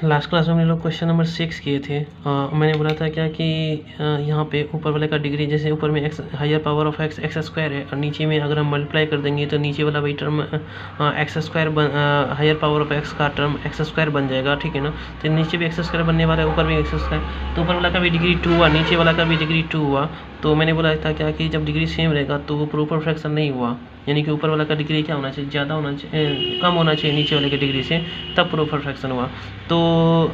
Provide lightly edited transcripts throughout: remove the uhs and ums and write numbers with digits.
Last class में हम लोग क्वेश्चन नंबर 6 किए थे। मैंने बोला था क्या कि यहाँ पे ऊपर वाले का डिग्री, जैसे ऊपर में x higher power of x x square है और नीचे में अगर हम मल्टीप्लाई कर देंगे तो नीचे वाला वही term x square higher power of x का टर्म एक्स स्क्वायर बन जाएगा, ठीक है ना। तो नीचे भी एक्स स्क्वायर बनने वाला है, ऊपर भी एक्स स्क्वायर, तो ऊपर वाला का भी डिग्री 2 हुआ, नीचे वाला का भी डिग्री 2 हुआ। तो मैंने बोला था क्या कि जब डिग्री सेम रहेगा तो वो प्रॉपर फ्रैक्शन नहीं हुआ, यानी कि ऊपर वाला का डिग्री क्या होना चाहिए, ज़्यादा होना चाहिए, कम होना चाहिए नीचे वाले के डिग्री से, तब प्रॉपर फ्रैक्शन हुआ। तो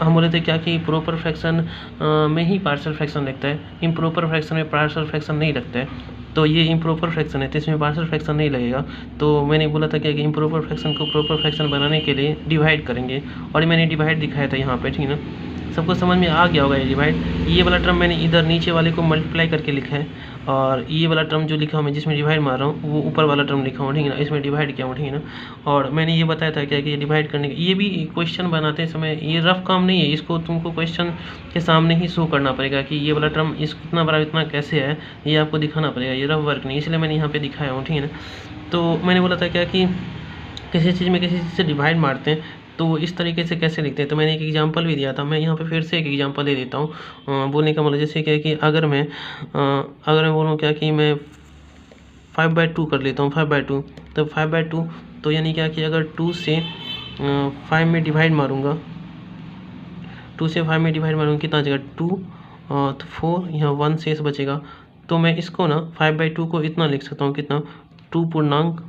हम बोले थे क्या कि प्रॉपर फ्रैक्शन में ही पार्शियल फ्रैक्शन लगता है, इम्प्रॉपर फ्रैक्शन में पार्शियल फ्रैक्शन नहीं लगता है। तो ये इम्प्रॉपर फ्रैक्शन है तो इसमें पार्शियल फ्रैक्शन नहीं लगेगा। तो मैंने बोला था क्या कि इम्प्रॉपर फ्रैक्शन को प्रॉपर फ्रैक्शन बनाने के लिए डिवाइड करेंगे, और मैंने डिवाइड दिखाया था यहाँ पे, ठीक है ना। सबको समझ में आ गया होगा ये डिवाइड। ये वाला टर्म मैंने इधर नीचे वाले को मल्टीप्लाई करके लिखा है, और ये वाला टर्म जो लिखा हूँ मैं, जिसमें डिवाइड मार रहा हूँ, वो ऊपर वाला टर्म लिखा हूँ, ठीक है ना, इसमें डिवाइड किया हूँ, ठीक है ना। और मैंने ये बताया था क्या कि डिवाइड करने के, ये भी क्वेश्चन बनाते समय ये रफ काम नहीं है, इसको तुमको क्वेश्चन के सामने ही शो करना पड़ेगा कि ये वाला टर्म इतना बड़ा इतना कैसे है, ये आपको दिखाना पड़ेगा, ये रफ वर्क नहीं, इसलिए मैंने यहाँ पे दिखाया हूँ, ठीक है ना। तो मैंने बोला था क्या कि किसी चीज़ में किसी चीज़ से डिवाइड मारते हैं तो इस तरीके से कैसे लिखते हैं। तो मैंने एक एग्जांपल भी दिया था, मैं यहाँ पे फिर से एक एग्जांपल दे देता हूँ। बोलने का मतलब जैसे क्या है कि अगर मैं बोलूँ क्या कि मैं 5/2 कर लेता हूँ, 5/2, तो 5/2 तो यानी क्या कि अगर 2 से 5 में डिवाइड मारूँगा, 2 से 5 में डिवाइड मारूँगा, कितना बचेगा 2, तो 4, यहाँ 1 शेष बचेगा। तो मैं इसको ना 5/2 को इतना लिख सकता हूँ, कितना 2 पूर्णांक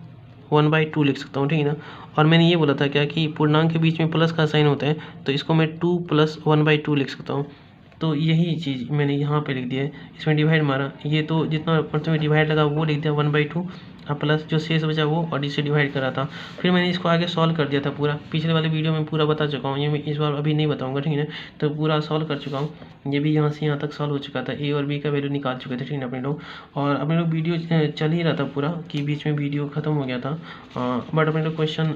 1/2 लिख सकता हूँ, ठीक है ना। और मैंने ये बोला था क्या कि पूर्णांक के बीच में प्लस का साइन होता है, तो इसको मैं 2 + 1/2 लिख सकता हूँ। तो यही चीज़ मैंने यहाँ पे लिख दिया है, इसमें डिवाइड मारा, ये तो जितना प्रथम में डिवाइड लगा वो लिख दिया 1/2, और प्लस जो शेष बचा वो और इससे डिवाइड करा था। फिर मैंने इसको आगे सॉल्व कर दिया था पूरा, पिछले वाले वीडियो में पूरा बता चुका हूँ, ये मैं इस बार अभी नहीं बताऊँगा, ठीक है ना। तो पूरा सॉल्व कर चुका हूँ, ये भी यहाँ से यहाँ तक सॉल्व हो चुका था, ए और बी का वैल्यू निकाल चुके थे, ठीक है अपने लोग। और अपने लोग वीडियो चल ही रहा था पूरा, कि बीच में वीडियो ख़त्म हो गया था, बट अपने लोग क्वेश्चन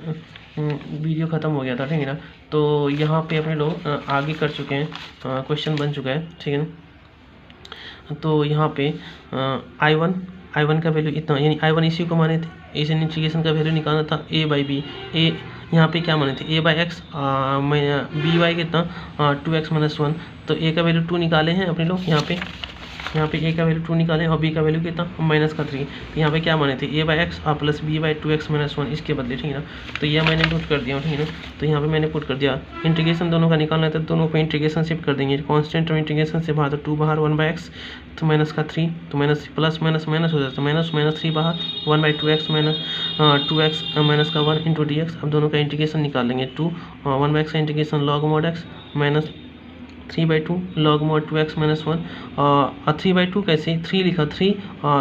वीडियो ख़त्म हो गया था, ठीक है ना। तो यहाँ पे अपने लोग आगे कर चुके हैं, क्वेश्चन बन चुका है, ठीक है ना। तो यहाँ पे I1 का वैल्यू इतना, यानी I1 इसी को माने थे, इस इंटीग्रेशन का वैल्यू निकालना था a/b। ए यहाँ पे क्या माने थे, a/x, by कितना 2x - 1, तो a का वैल्यू 2 निकाले हैं अपने लोग यहाँ पे a का वैल्यू 2 निकालें और b का वैल्यू कितना -3। यहाँ पे क्या माने थे a/x प्लस b/2x - 1 इसके बदले, ठीक है ना। तो यह मैंने पुट कर दिया, ठीक है ना। तो यहाँ पे मैंने पुट कर दिया, इंटीग्रेशन दोनों का निकालना है तो दोनों को इंटीग्रेशन शिफ्ट कर देंगे, कांस्टेंट और इंटीग्रेशन से बाहर, तो 2 बाहर 1/x, तो -3, तो माइनस प्लस माइनस माइनस हो जाता है, -3 बाहर 1/2x 2x -1 इंटू dx। अब दोनों का इंटीग्रेशन निकाल लेंगे, 1/x का integration log mod x minus 3/2 log mod 2x - 1, 3/2 कैसे 3 लिखा, 3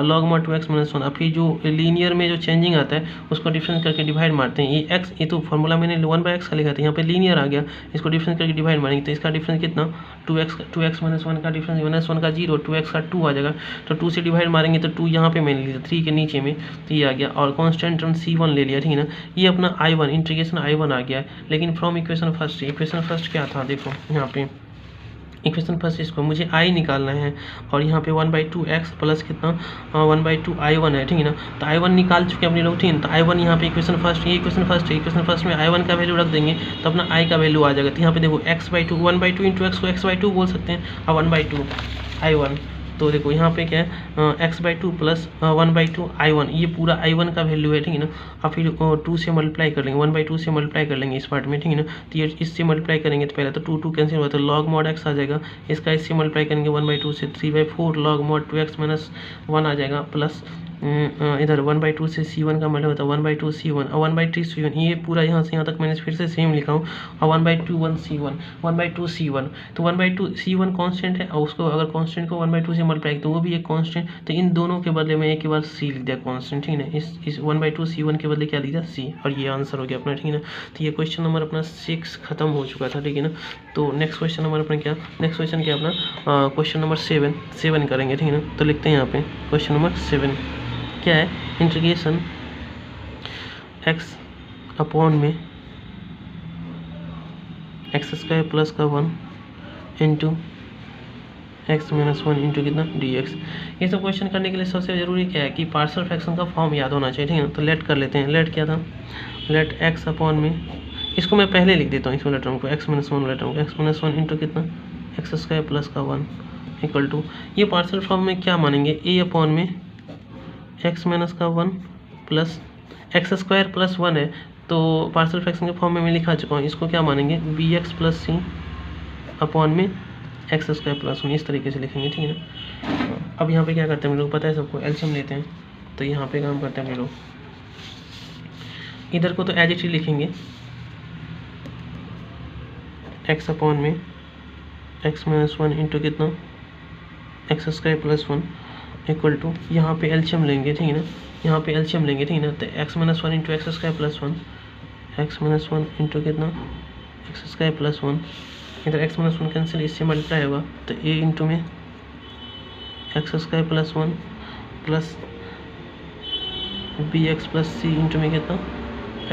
log mod 2x - 1। अब फिर जो लीनियर में जो चेंजिंग आता है उसको डिफरेंस करके डिवाइड मारते हैं, ये x, ये तो फार्मूला मैंने 1/x का लिखा था, यहाँ पे लीनियर आ गया, इसको डिफरेंस करके डिवाइड मारेंगे तो इसका डिफरेंस कितना 2x - 1 का डिफरेंस, -1 का 0, 2x का 2 आ जाएगा। तो 2 से डिवाइड मारेंगे तो 2 यहाँ पे मैंने लिया 3 के नीचे में, तो ये आ गया, और कॉन्स्टेंट टर्म C1 ले लिया, ठीक है ना। ये अपना I1 इंटीग्रेशन I1 आ गया है। लेकिन फ्रॉम इक्वेशन फर्स्ट क्या था, देखो यहाँ पे इक्वेशन फर्स्ट, इसको मुझे I निकालना है, और यहाँ पे 1/2x प्लस कितना 1/2 I1 है, ठीक है ना। तो I1 निकाल चुके अपने लोग, ठीक है। तो I1 यहाँ पे इक्वेशन फर्स्ट, ये इक्वेशन फर्स्ट है, इक्वेशन फर्स्ट में I1 का वैल्यू रख देंगे तो अपना I का वैल्यू आ जाएगा। तो यहाँ पे देखो x/2, 1/2 इंटू x को x/2 बोल सकते हैं, और 1/2 I1, तो देखो यहाँ पे क्या है x/2 प्लस 1/2 I1, ये पूरा I1 का वैल्यू है, ठीक है ना। और फिर 2 से मल्टीप्लाई कर लेंगे, 1/2 से मल्टीप्लाई कर लेंगे इस पार्ट में, ठीक है ना। तो ये इससे मल्टीप्लाई करेंगे तो पहले तो 2 कैंसिल हुआ तो log mod x आ जाएगा, इसका इससे मल्टीप्लाई करेंगे 1/2 से 3/4 log mod 2x - 1 आ जाएगा, प्लस इधर 1/2 से C1 का मतलब होता है 1/2 C1 और 1/3 C1, ये पूरा यहाँ से यहाँ तक मैंने फिर से सेम लिखा हूँ, और 1/2 C1 1/2 C1, तो 1/2 C1 कांस्टेंट है, और उसको अगर कांस्टेंट को 1/2 से मल्टीप्लाई तो वो भी एक कांस्टेंट, तो इन दोनों के बदले में एक ही बार C लिख दिया कांस्टेंट, ठीक है ना। इस 1/2 C1 के बदले क्या लिख दिया C, और ये आंसर हो गया अपना, ठीक है ना। तो ये क्वेश्चन नंबर अपना 6 खत्म हो चुका था, ठीक है ना। तो नेक्स्ट क्वेश्चन नंबर अपना क्या, नेक्स्ट क्वेश्चन क्या अपना क्वेश्चन नंबर 7 करेंगे, ठीक है ना। तो लिखते हैं यहाँ पे क्वेश्चन नंबर 7 क्या है, इंटीग्रेशन x अपॉन में x² प्लस का 1 इंटू x - 1 इंटू कितना dx। ये सब क्वेश्चन करने के लिए सबसे ज़रूरी क्या है कि पार्शियल फ्रैक्शन का फॉर्म याद होना चाहिए, ठीक है ना। तो लेट कर लेते हैं, लेट क्या था, लेट x अपॉन में इसको मैं पहले लिख देता हूँ इस वाले टर्म को, x माइनस वन वाले टर्म को, x माइनस वन इंटू कितना एक्स स्क्वायर प्लस का 1 इक्वल टू, ये पार्शियल फॉर्म में क्या मानेंगे, a अपॉन में x माइनस का 1 प्लस एक्स स्क्वायर प्लस 1 है तो पार्शियल फ्रैक्शन के फॉर्म में मैं लिखा चुका हूँ, इसको क्या मानेंगे bx प्लस सी अपॉन में एक्स स्क्वायर प्लस 1, इस तरीके से लिखेंगे, ठीक है ना। अब यहाँ पे क्या करते हैं हम लोग, पता है सबको, एलसीएम लेते हैं, तो यहाँ पे काम करते हैं हम लोग, इधर को तो एज इट इज लिखेंगे x अपॉन में x माइनस वन इंटू कितना x square plus 1 equal to, यहाँ पे एलसीएम लेंगे, ठीक है ना, यहाँ पे एलसीएम लेंगे, ठीक है ना, तो x minus one into x square plus 1, x minus one into कितना एक्स स्क्वायर प्लस 1, इधर x माइनस वन कैंसिल, इससे मल्टीप्लाई होगा, तो a इंटू में x square plus 1 plus b x plus c into में कितना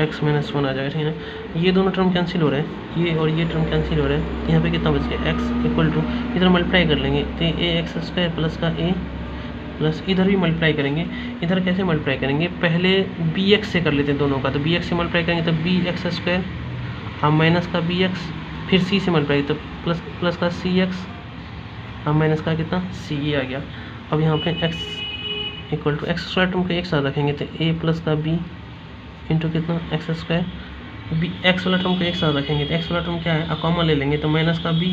x माइनस वन आ जाएगा, ठीक है ना। ये दोनों टर्म कैंसिल हो रहे हैं, ये और ये टर्म कैंसिल हो रहा है, तो यहाँ पे कितना बच गया x इक्वल टू, इधर मल्टीप्लाई कर लेंगे तो ए एक्स स्क्वायर प्लस का a प्लस, इधर भी मल्टीप्लाई करेंगे, इधर कैसे मल्टीप्लाई करेंगे, पहले बी एक्स से कर लेते हैं दोनों का, तो बी एक्स से मल्टीप्लाई करेंगे तो बी एक्स स्क्वायर अब माइनस का बी एक्स, फिर सी से मल्टीप्लाई तो प्लस का सी एक्स अब माइनस का कितना सी ए आ गया। अब यहाँ पे x equal to x square term को एक साथ रखेंगे तो a प्लस का b इंटू कितना एक्स स्क्वायर, बी एक्स वाला टर्म को एक साथ रखेंगे तो एक्स वाला टर्म क्या है, अब कॉमन ले लेंगे तो माइनस का b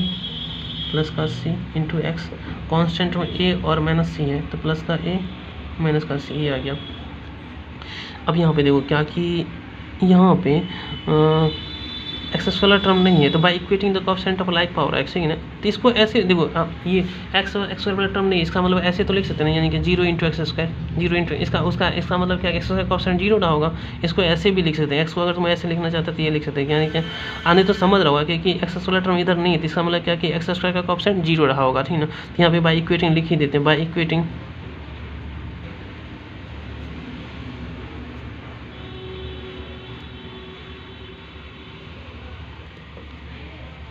प्लस का c इंटू एक्स, कॉन्स्टेंट में a और माइनस c है तो प्लस का a माइनस का c ये आ गया। अब यहाँ पे देखो क्या कि यहाँ पे एक्स वाला टर्म नहीं है, तो by equating the coefficient of like power x, है ना, तो इसको ऐसे देखो, आप ये एक्स वाला टर्म नहीं, इसका मतलब ऐसे तो लिख सकते हैं, यानी कि 0 इंटू एक्स स्क्वायर, 0 इंटू इसका मतलब क्या, एक्स स्क्वायर कोएफिशिएंट 0 ना होगा, इसको ऐसे भी लिख सकते हैं, एक्स को अगर तुम ऐसे लिखना चाहते तो ये लिख सकते हैं, यानी कि आने तो समझ रहा होगा कि एक्स वाला टर्म इधर नहीं है, तो इसका मतलब क्या कि एक्स स्क्वायर का कोएफिशिएंट 0 रहा होगा, ठीक है ना। तो यहाँ पे बाई इक्वेटिंग लिख ही देते हैं, by equating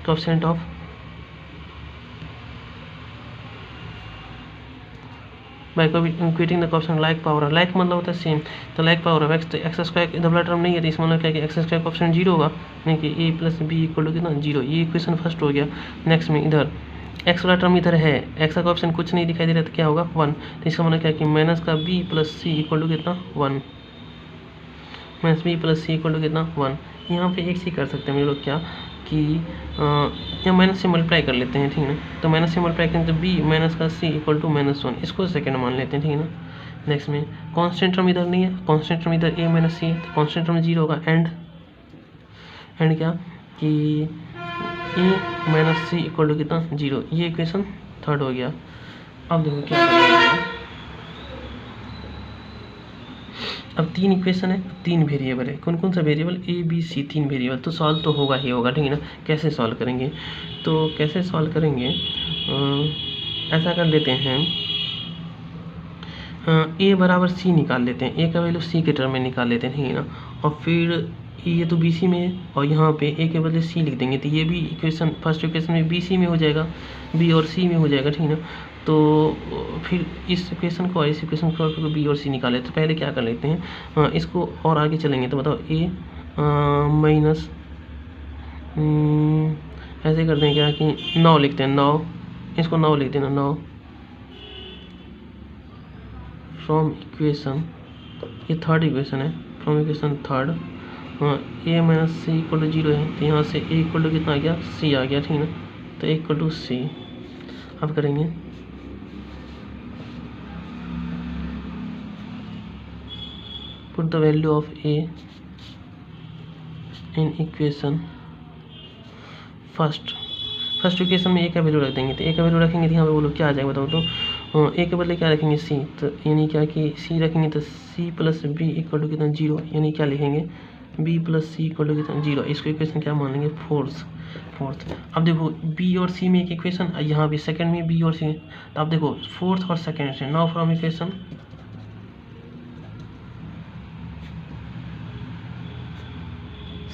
coefficient of by equating the coefficient like power, like मतलब होता है सेम, तो लाइक पावर ऑफ एक्स, तो एक्स स्क्वायर डबल टर्म नहीं है तो इसका मतलब क्या कि एक्स स्क्वायर कोएफिशिएंट 0 होगा, यानी कि ए प्लस बी इक्वल टू कितना 0, ये इक्वेशन फर्स्ट हो गया। नेक्स्ट में इधर एक्स वाला टर्म इधर है, एक्स का कोएफिशिएंट कुछ नहीं दिखाई दे रहा तो क्या होगा 1, तो इसका मतलब क्या कि माइनस का b plus C equal to कितना 1, minus b plus C equal to कितना 1। यहाँ पे एक चीज़ कर सकते हैं हम लोग क्या कि यहाँ माइनस से मल्टीप्लाई कर लेते हैं, ठीक है ना, तो माइनस से मल्टीप्लाई करें तो b माइनस का c इक्वल टू -1, इसको सेकंड मान लेते हैं, ठीक है ना। नेक्स्ट में कांस्टेंट टर्म इधर नहीं है, कांस्टेंट टर्म इधर a माइनस c है, तो कांस्टेंट टर्म 0 होगा, एंड क्या कि a minus c equal to कितना 0, ये इक्वेशन थर्ड हो गया। अब देखो क्या करेंगे, अब 3 इक्वेशन है, 3 वेरिएबल है, कौन कौन सा variable a b c, 3 variable, तो सॉल्व तो होगा ही होगा, ठीक है ना। कैसे सॉल्व करेंगे, तो कैसे सॉल्व करेंगे, ऐसा कर लेते हैं, ए बराबर सी निकाल लेते हैं, ए का वैल्यू सी के टर्म में निकाल लेते हैं, ठीक है ना, और फिर ये तो बी सी में है और यहाँ पे ए के बदले सी लिख देंगे, तो ये भी इक्वेशन फर्स्ट इक्वेशन में बी सी में हो जाएगा, बी और सी में हो जाएगा, ठीक है ना। तो फिर इस इक्वेशन को और इस इक्वेशन को बी और सी निकाले, तो पहले क्या कर लेते हैं, इसको और आगे चलेंगे तो बताओ ए माइनस ऐसे कर दें क्या कि 9 लिखते हैं, 9 इसको 9 लिख देना, 9 फ्रॉम इक्वेशन, ये थर्ड इक्वेशन है, from equation third a minus c equal to 0 है, तो यहाँ से ए इक्वल टू कितना आ गया सी आ गया, ठीक है ना, तो ए इक्वल टू सी। अब करेंगे put the value of a in equation first equation में ए का वैल्यू रख देंगे, तो ए का वैल्यू रखेंगे तो यहाँ पे बोलो क्या आ जाएगा बताओ, तो ए के बदले क्या रखेंगे सी, तो यानी क्या कि सी रखेंगे तो C plus B equal to कितना 0, यानी क्या लिखेंगे B plus C equal to कितना 0, इसको इक्वेशन क्या मान लेंगे फोर्थ। अब देखो बी और सी में एक इक्वेशन, यहाँ भी सेकंड में बी और सी, तो अब देखो फोर्थ और सेकंड से, now from equation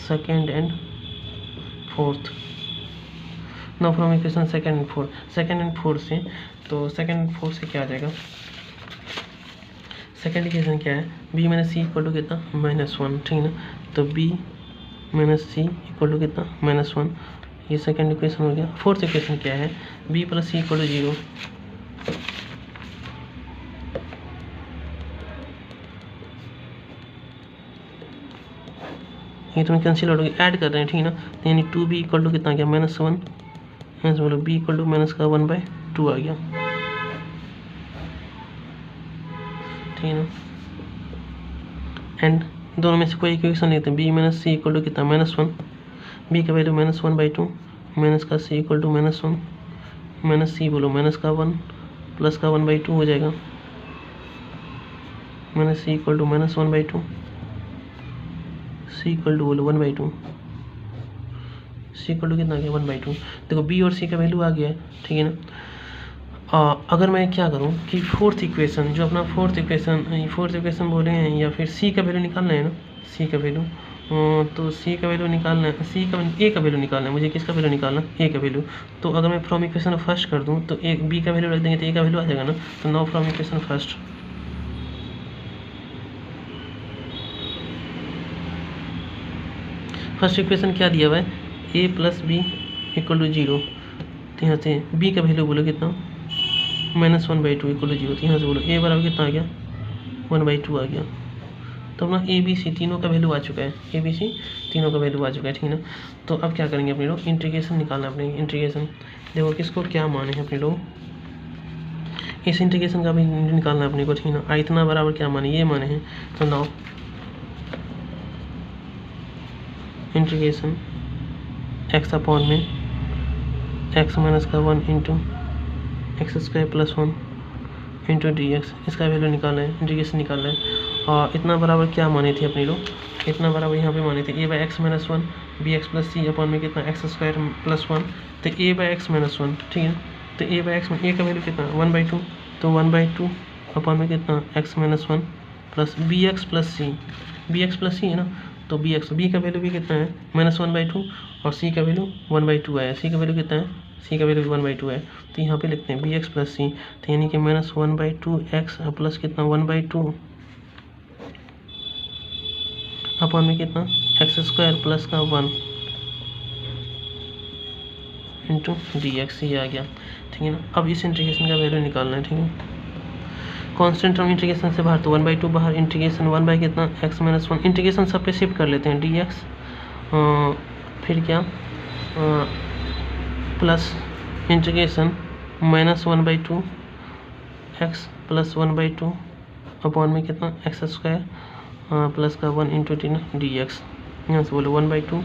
second and fourth, now from equation second and fourth से, तो सेकंड एंड फोर्थ से क्या आ जाएगा, सेकंड इक्वेशन क्या है b minus c equal to कितना -1, ठीक है ना, तो b minus c equal to कितना -1। ये सेकेंड इक्वेशन हो गया। फोर्थ इक्वेशन क्या है, b plus C equal to 0। ये तुम्हें कैंसिल आउट होगी, ऐड कर रहे हैं, ठीक है ना। तो यानी 2b इक्वल टू कितना आ गया -1, यहाँ से बोलो b इक्वल टू माइनस का 1/2 आ गया, ठीक है ना। एंड दोनों में से कोई इक्वेशन लेते हैं, b minus c equal to कितना -1, b का वैल्यू -1/2 माइनस का c equal to -1, minus c बोलो माइनस का 1 प्लस का 1/2 हो जाएगा, minus c equal to -1/2, c equal to बोलो 1/2, सी इक्वल टू कितना आ गया 1/2। देखो बी और सी का वैल्यू आ गया है, ठीक है ना। अगर मैं क्या करूँ कि फोर्थ इक्वेशन जो अपना फोर्थ इक्वेशन बोले हैं या फिर सी का वैल्यू निकालना है ना, सी का वैल्यू, तो सी का वैल्यू निकालना है, ए का वैल्यू निकालना है मुझे, किसका वैल्यू निकालना, ए का वैल्यू। तो अगर मैं फ्रॉम इक्वेशन फर्स्ट कर दूँ तो ए बी का वैल्यू रख देंगे तो ए का वैल्यू आ जाएगा ना। तो now from equation first, first equation क्या दिया हुआ है, ए प्लस बी इक्वल टू 0। तो यहाँ से बी का वैल्यू बोलो कितना -1/2 इक्वल टू 0। तो यहाँ से बोलो ए बराबर कितना आ गया 1/2 आ गया। तो अपना ए बी सी तीनों का वैल्यू आ चुका है, ए बी सी तीनों का वैल्यू आ चुका है, ठीक है ना। तो अब क्या करेंगे अपने लोग, इंटीग्रेशन निकालना अपने, इंटीग्रेशन देखो किसको क्या माने हैं अपने लोग, इस इंटीग्रेशन का भी निकालना है अपने को, ठीक है ना। इतना बराबर क्या माने, ये माने हैं। तो नाउ इंटीग्रेशन एक्स अपॉन में एक्स माइनस का 1 इंटू x² + 1 इंटू dx, इसका वैल्यू निकालना है, इंटीग्रेशन निकालना है। और इतना बराबर क्या माने थे अपने लोग, इतना बराबर यहाँ पे माने थे a/x - 1 bx + c अपॉन में कितना x² + 1। तो a/x - 1, ठीक है। तो a/x में a का वैल्यू कितना 1/2, तो 1/2 अपॉन में कितना x - 1 प्लस bx + c है ना। तो b का वैल्यू भी कितना है -1/2 और c का वैल्यू 1/2 है, c का वैल्यू कितना है, c का वैल्यू 1/2 है। तो यहाँ पे लिखते हैं bx + c, तो यानी कि -1/2x प्लस कितना 1/2 अपॉन में कितना x² प्लस का 1 इंटू dx, ये आ गया, ठीक है ना। अब इस इंटीग्रेशन का वैल्यू निकालना है, ठीक है। कांस्टेंट टर्म इंटीग्रेशन से बाहर, तो 1/2 बाहर, इंटीग्रेशन 1 बाई कितना x - 1, इंटीग्रेशन सब पे शिफ्ट कर लेते हैं dx, फिर क्या plus integration -1/2 x plus 1/2 upon में कितना x² प्लस का 1 इंटू dx। यहाँ से बोलो 1/2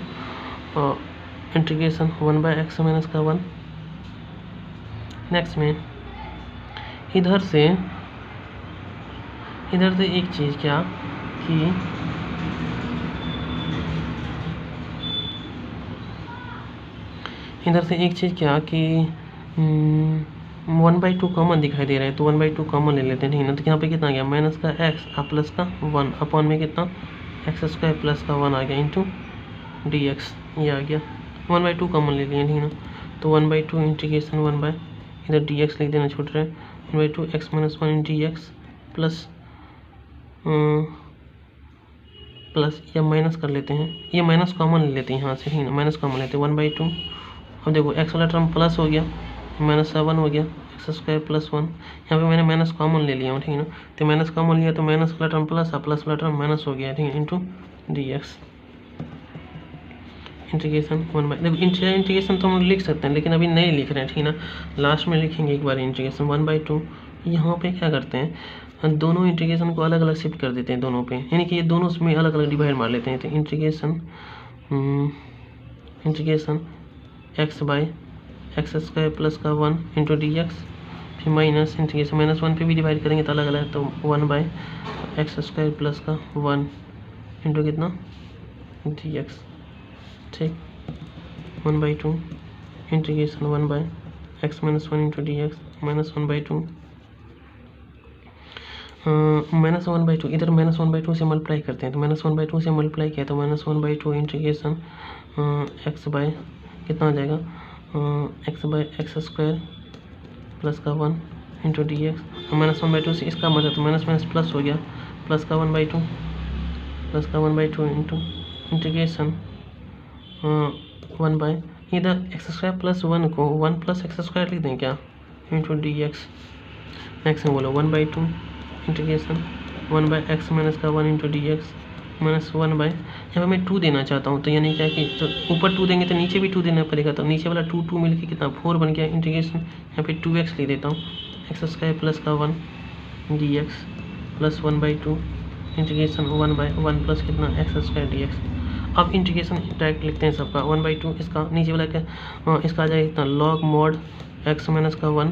इंटीग्रेशन 1/x माइनस का 1। नेक्स्ट में इधर से एक चीज़ क्या कि इधर से एक चीज़ क्या कि 1/2 कॉमन दिखाई दे रहा है, तो 1/2 कॉमन ले लेते हैं, ठीक है ना। तो यहाँ पे कितना आ गया माइनस का x प्लस का 1 अपॉन में कितना x² प्लस का 1 आ गया इंटू dx, ये आ गया 1/2 कॉमन ले लिए, ठीक है ना। तो 1/2 इंटीग्रेशन 1 बाय इधर dx लिख देना छोड़ रहे हैं 1/2 x - 1 dx प्लस या माइनस कर लेते हैं, ये माइनस कॉमन ले लेते हैं यहाँ से, ठीक है, माइनस कॉमन लेते हैं 1/2। अब देखो x वाला टर्म प्लस हो गया, -7 हो गया x² + 1, यहाँ पे मैंने माइनस कॉमन ले लिया हूँ, ठीक है ना। तो माइनस कॉमन लिया तो माइनस वाला टर्म प्लस और प्लस वाला टर्म माइनस हो गया, ठीक है, इंटू dx इंटीग्रेशन 1 बाई, देखो इंटीग्रेशन तो हम लिख सकते हैं लेकिन अभी नहीं लिख रहे हैं, ठीक है ना। लास्ट में लिखेंगे एक बार इंटीग्रेशन 1/2। यहाँ पे क्या करते हैं दोनों इंटीग्रेशन को अलग अलग शिफ्ट कर देते हैं दोनों पे, यानी कि ये दोनों में अलग अलग डिवाइड मार लेते हैं। तो integration x by x² plus का 1 इंटू dx, फिर माइनस इंटीग्रेशन -1 पे भी डिवाइड करेंगे तो अलग अलग, तो 1 बाई x² प्लस का 1 इंटू कितना dx, ठीक 1/2 integration 1 by x - 1 into dx -1/2 -1/2 इधर -1/2 से मल्टीप्लाई करते हैं, तो -1/2 से मल्टीप्लाई किया तो -1/2 इंटीग्रेशन x बाई कितना आ जाएगा x बाई x² प्लस का 1 इंटू dx, -1/2 से इसका मतलब तो माइनस माइनस प्लस हो गया, प्लस का 1/2 इंटू इंटीग्रेशन 1 बाय इधर एक्स स्क्वायर प्लस 1 को 1 प्लस एक्स स्क्वायर लिख दें क्या, इंटू डी एक्स। नेक्स्ट में बोलो 1/2 इंटीग्रेशन 1 बाय एक्स माइनस का 1 into d x minus 1 by, यहाँ पर मैं 2 देना चाहता हूँ, तो यानी क्या कि तो ऊपर 2 देंगे तो नीचे भी 2 देना पड़ेगा, तो नीचे वाला 2 मिलकर कितना 4 बन गया। इंटीग्रेशन यहाँ पे 2x लिख देता हूँ, एक्स स्क्वायर प्लस का 1 d x plus 1/2 integration 1 by 1 plus कितना एक्स स्क्वायर डी एक्स। अब इंटीग्रेशन डायरेक्ट लिखते हैं सबका 1/2, इसका नीचे वाला क्या इसका आ जाएगा इतना लॉग मॉड एक्स माइनस का 1,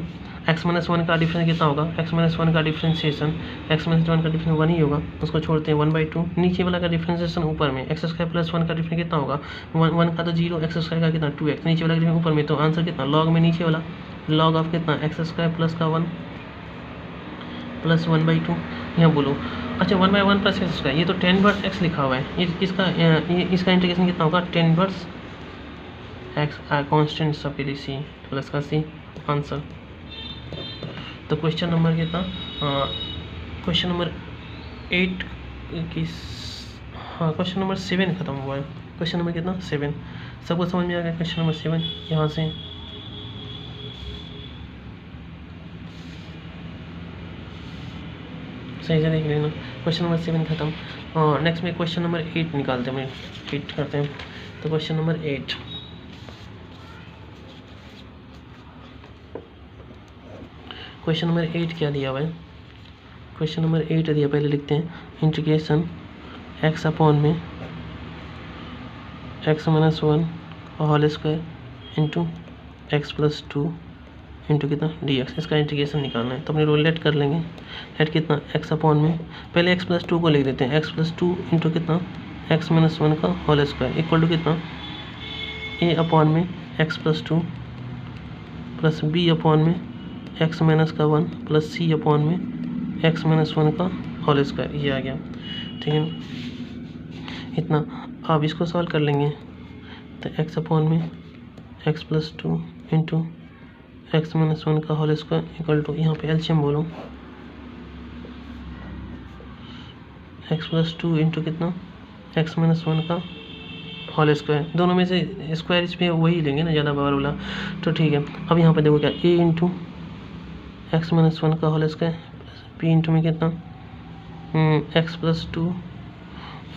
एक्स माइनस 1 का डिफरेंस कितना होगा, एक्स माइनस 1 का डिफ्रेंसिएशन एक्स माइनस 1 का डिफरेंस 1 ही होगा, उसको छोड़ते हैं 1/2। नीचे वाला का डिफ्रेंसिएशन ऊपर में एक्स स्क्वायर प्लस 1 का डिफरेंस कितना होगा, 1 का तो 0, एक्स स्क्वायर का कितना 2x, नीचे वाला का डिफरेंस ऊपर में, तो आंसर कितना लॉग में नीचे वाला लॉग ऑफ कितना एक्स स्क्वायर प्लस का 1 प्लस 1/2। यहाँ बोलो अच्छा 1 बाय 1 प्लस एक्स स्क्वायर, ये तो 10 इनवर्स एक्स लिखा हुआ है, इसका इंटीग्रेशन कितना होगा 10 इनवर्स एक्स कॉन्स्टेंट सबके लिए सी प्लस का सी आंसर। तो क्वेश्चन नंबर कितना क्वेश्चन नंबर 8 की हाँ क्वेश्चन नंबर 7 खत्म हुआ है। क्वेश्चन नंबर कितना 7 सबको समझ में आ गया। क्वेश्चन नंबर 7 यहाँ से सही से देख लेना। क्वेश्चन नंबर 7 खत्म। नेक्स्ट में क्वेश्चन नंबर 8 निकालते हैं, 8 करते हैं। तो क्वेश्चन नंबर 8 क्वेश्चन नंबर 8 क्या दिया हुआ है, क्वेश्चन नंबर 8 दिया, पहले लिखते हैं इंटीग्रेशन एक्स अपॉन में x minus 1 whole square into x plus 2 into कितना डी एक्स, इसका इंटीग्रेशन निकालना है। तो अपने रोल लेट कर लेंगे, लेट कितना एक्स अपॉन में पहले एक्स प्लस 2 को लिख देते हैं, एक्स प्लस 2 इंटू कितना एक्स माइनस 1 का होल स्क्वायर इक्वल टू कितना ए अपॉन में x plus 2 plus b upon में एक्स माइनस का 1 प्लस सी अपॉन में एक्स माइनस 1 का होल स्क्वायर, ये आ गया। ठीक है इतना। अब इसको सॉल्व कर लेंगे, तो एक्स अपॉन में x plus 2 into x minus 1 का होल स्क्वायर इक्वल टू यहाँ पे एलसीएम बोलो एक्स प्लस 2 इंटू कितना एक्स माइनस 1 का होल स्क्वायर, दोनों में से स्क्वायर इसमें वही लेंगे ना ज़्यादा पावर वाला। तो ठीक है अब यहाँ पे देखो क्या ए इंटू एक्स माइनस 1 का whole square plus b into में कितना एक्स प्लस 2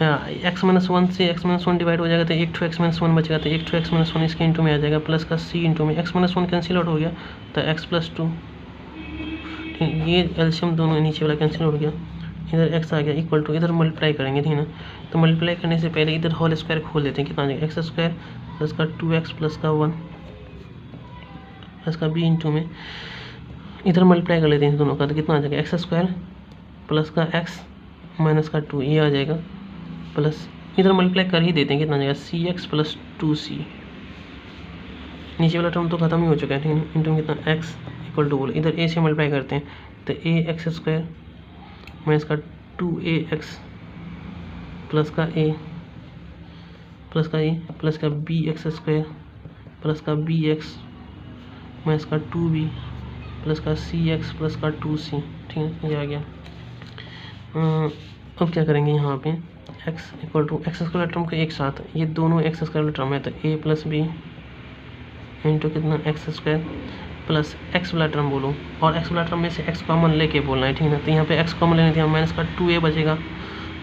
एक्स माइनस 1 से एक्स माइनस 1 डिवाइड हो जाएगा तो एक ठो एक्स माइनस 1 बचेगा, तो एक ठो एक्स माइनस 1 इसके इंटू में आ जाएगा प्लस का सी इंटू में एक्स माइनस 1 कैंसिल आउट हो गया तो एक्स प्लस 2। ठीक ये एलसीएम दोनों नीचे वाला कैंसिल हो गया, इधर एक्स आ गया इक्वल टू इधर मल्टीप्लाई करेंगे ठीक है ना। तो मल्टीप्लाई करने से पहले इधर होल स्क्वायर खोल देते हैं, कितना आ जाएगा एक्स स्क्वायर प्लस का 2x प्लस का 1 प्लस का बी इंटू में इधर मल्टीप्लाई कर लेते हैं दोनों का, तो कितना आ जाएगा एक्स स्क्वायर प्लस का एक्स माइनस का 2 ये आ जाएगा प्लस इधर मल्टीप्लाई कर ही देते हैं, कितना आ जाएगा सी एक्स प्लस 2c। नीचे वाला टर्म तो खत्म ही हो चुका है ठीक है, इंटू कितना एक्स इक्वल टू बोलो इधर ए से मल्टीप्लाई करते हैं तो ए एक्स स्क्वायर माइनस का 2ax प्लस का ए प्लस का बी एक्स स्क्वायर प्लस का बी एक्स माइनस का 2b प्लस का सी एक्स प्लस का 2c। ठीक है ये आ गया। अब क्या करेंगे यहाँ पे x equal to x square term के एक साथ, ये दोनों एक्स स्क्वायर टर्म है तो a प्लस बी इंटू कितना एक्स स्क्वायर प्लस एक्स वाला टर्म बोलो, और एक्स वाला टर्म में से एक्स कॉमन लेके बोलना है ठीक है ना। तो यहाँ पे एक्स कॉमन लेने थे माइनस का 2a बचेगा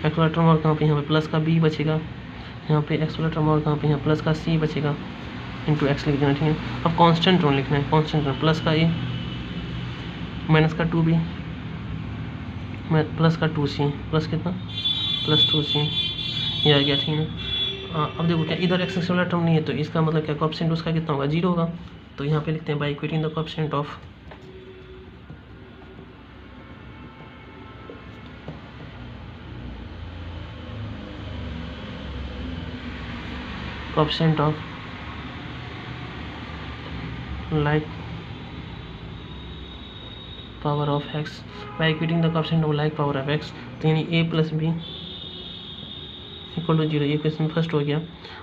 एक्स वाला टर्म, और कहाँ पे यहाँ पे प्लस का b बचेगा, यहाँ पे एक्स वाला टर्म और कहाँ पे यहाँ प्लस का c बचेगा इंटू एक्स लिख देना ठीक है। अब कांस्टेंट टर्म लिखना है, कांस्टेंट टर्म प्लस का a माइनस का 2b प्लस का 2c प्लस कितना प्लस 2c ये आ गया ठीक है ना। अब देखो क्या इधर एक्स वाला टर्म नहीं है तो इसका मतलब क्या कोएफिशिएंट उसका कितना होगा 0 होगा, तो यहाँ पे लिखते हैं by equating the coefficient of like power of x by equating the coefficient of like power of x, तो यानी a plus B equal to 0, ये क्वेश्चन फर्स्ट हो गया।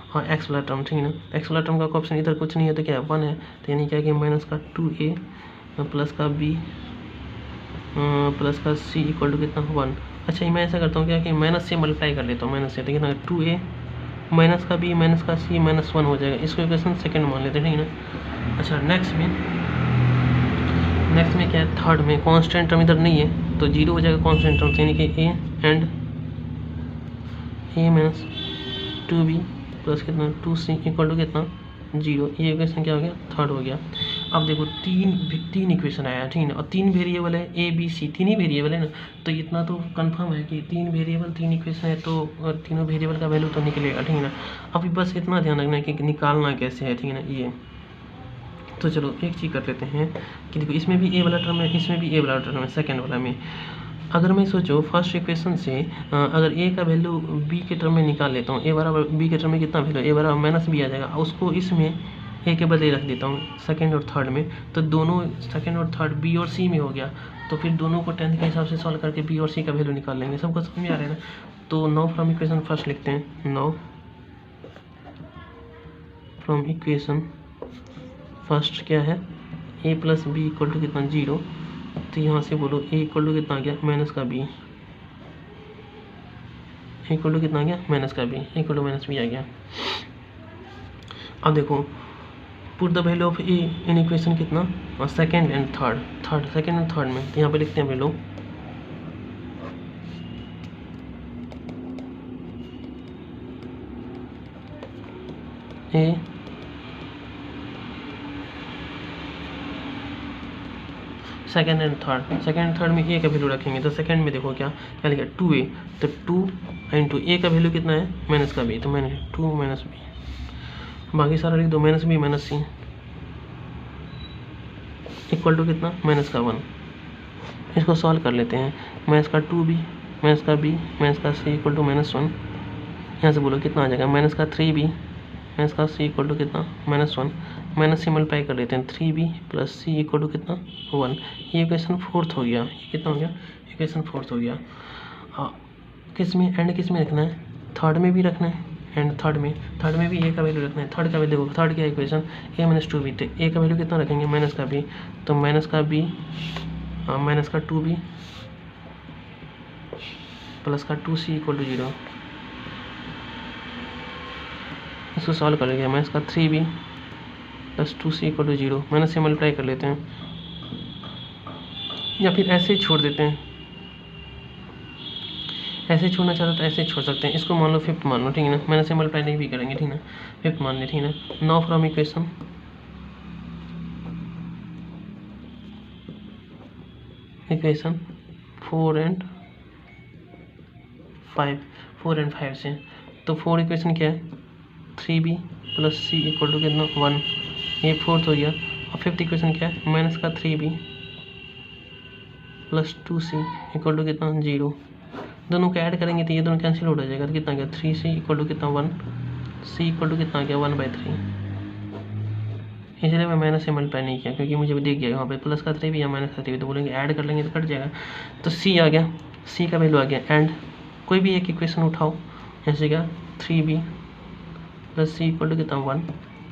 हाँ एक्स वाला टर्म ठीक है ना, एक्स वाला टर्म का कोएफिशिएंट इधर कुछ नहीं है तो क्या है 1 है, तो यानी क्या कि माइनस का 2a प्लस का b प्लस का c इक्वल टू कितना 1। अच्छा मैं ऐसा करता हूँ क्या कि माइनस से मल्टीप्लाई कर लेता हूँ, माइनस से तो कितना 2a माइनस का बी माइनस का सी -1 हो जाएगा। इसको इक्वेशन सेकंड मान लेते हैं, ठीक है ना। अच्छा नेक्स्ट में क्या है, थर्ड में कांस्टेंट टर्म इधर नहीं है तो 0 हो जाएगा कांस्टेंट टर्म, यानी कि A and A minus 2b plus कितना 2c इक्वल टू कितना 0। ये इक्वेशन क्या हो गया, थर्ड हो गया। अब देखो तीन इक्वेशन आया, ठीक है ना, और 3 वेरिएबल है ए बी सी, 3 ही वेरिएबल है ना, तो इतना तो कंफर्म है कि 3 वेरिएबल 3 इक्वेशन है तो तीनों वेरिएबल का वैल्यू तो निकलेगा, ठीक है ना। अभी बस इतना ध्यान रखना है कि निकालना कैसे है, ठीक है ना। ये तो चलो एक चीज़ कर लेते हैं कि देखो इसमें भी ए वाला टर्म है, इसमें भी ए वाला टर्म है, सेकेंड वाला में। अगर मैं सोचो फर्स्ट इक्वेशन से अगर ए का वैल्यू बी के टर्म में निकाल लेता हूँ, ए बराबर बी के टर्म में कितना वैल्यू, ए बराबर माइनस बी आ जाएगा, उसको इसमें ए के बदले रख देता हूँ सेकंड और थर्ड में, तो दोनों सेकंड और थर्ड बी और सी में हो गया। तो फिर दोनों को 10th के हिसाब से सॉल्व करके बी और सी का वैल्यू निकाल लेंगे। सबको समझ में आ रहा है ना। तो नाउ फ्रॉम इक्वेशन फर्स्ट लिखते हैं, नाउ फ्रॉम इक्वेशन फर्स्ट क्या है, ए प्लस बी इक्वल टू कितना 0। तो यहाँ से बोलो ए इक्वल टू कितना आ गया माइनस का बी, इक्वल टू कितना आ गया माइनस का b, equal to minus b आ गया। अब देखो put the value of a in equation कितना, और second and third second and third में, तो यहाँ पे लिखते हैं value a second and third में ए का वैल्यू रखेंगे। तो सेकेंड में देखो क्या लिखा 2a, तो 2 इंटू ए का वैल्यू कितना है माइनस का बी, तो मैंने 2 माइनस बी, बाकी सारा लिख दो minus b minus c equal to कितना माइनस का 1। इसको सॉल्व कर लेते हैं, माइनस का 2b माइनस का b माइनस का c इक्वल टू -1। यहाँ से बोलो कितना आ जाएगा माइनस का 3b माइनस का c इक्वल टू कितना -1, माइनस से मल्टीप्लाई कर लेते हैं 3b plus c equal to कितना 1। ये इक्वेशन फोर्थ हो गया, ये कितना हो गया इक्वेशन फोर्थ हो गया। किस में एंड किस में रखना है, थर्ड में भी रखना है एंड थर्ड में भी ए का वैल्यू रखना है। थर्ड का वैल्यू देखो, थर्ड क्या इक्वेशन ए माइनस 2b, तो ए का वैल्यू कितना रखेंगे माइनस का b, तो माइनस का b माइनस का 2b प्लस का 2c इक्वल टू 0। इसको सॉल्व कर लेंगे, माइनस का 3b plus 2c equal to 0, minus से मल्टीप्लाई कर लेते हैं या फिर ऐसे ही छोड़ देते हैं, ऐसे छोड़ना चाहते तो ऐसे छोड़ सकते हैं। इसको मान लो फिफ्थ मान लो, ठीक है ना, माइनस से मल्टीप्लाई नहीं भी करेंगे, ठीक है ना, फिफ्थ मान ले, ठीक है ना। Now from equation equation 4 and 5 से, तो 4 इक्वेशन क्या है 3b plus c equal to कितना 1, ये फोर्थ हो गया। और फिफ्थ इक्वेशन क्या है माइनस का 3b plus 2c equal to कितना 0। दोनों को ऐड करेंगे तो ये दोनों कैंसिल हो जाएगा, तो कितना गया 3c इक्वल टू कितना 1, c इक्वल टू कितना गया 1/3। इसलिए मैं माइनस से मल्टीप्लाई नहीं किया क्योंकि मुझे दिख गया यहाँ पे प्लस का 3b या माइनस का 3b, तो बोलेंगे ऐड कर लेंगे तो कट जाएगा। तो c आ गया, c का वैल्यू आ गया, एंड कोई भी एक इक्वेशन उठाओ, जैसे क्या 3b plus c equal to कितना 1,